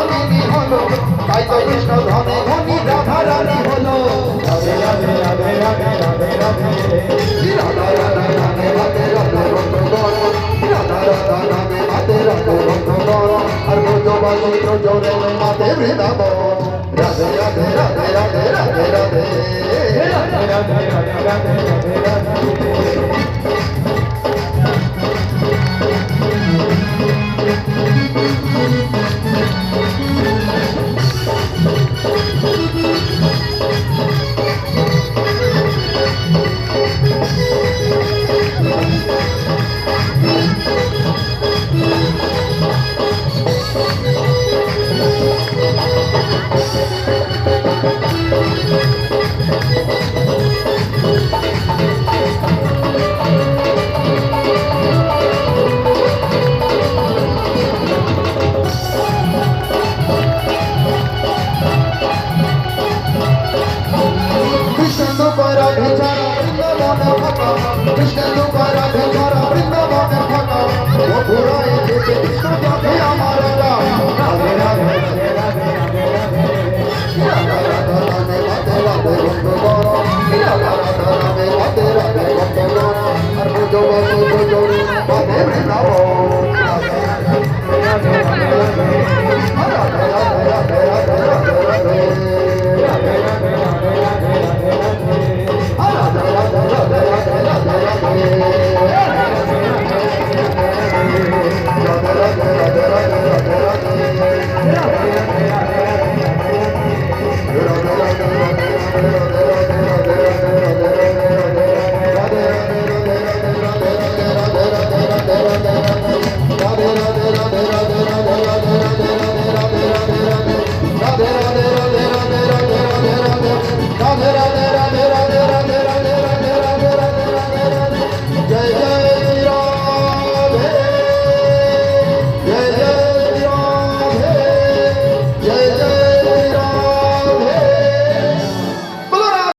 কামিনী হলো, তাই তো কৃষ্ণ ধনে ধনী রাধা রানী হলো। রাধে রাধে রাধে রাধে রাধে রাধে রাধা রাধা রাধে রাধে রাধে বন্ধুগণ, রাধা রাধা রাধে রাধে রাধে বন্ধুগণ, আর ব্রজবাসী ব্রজরে মাতে বৃন্দাবন। রাধে রাধে রাধে রাধে রাধে রাধে রাধে রাধে রাধে রাধে রাধে রাধে। কৃষ্ণ রাধে ছাড়া বৃন্দাবনের ফাঁকা, মথুরায় যেতে কৃষ্ণ যাবে আমার রাম। রাধে রাধে রাধে রাধে রাধে রাধে রাধা রাধা রাধে রাধে রাধে বন্ধুগণ, রাধা রাধা রাধে রাধে রাধে বন্ধুগণ, আর ব্রজবাসী ব্রজরে মাতে বৃন্দাবন। রাধে রাধে রাধে রাধে রাধে রাধে রাধে রাধে রাধে রাধে রাধে রাধে রাধে রাধে রাধে রাধে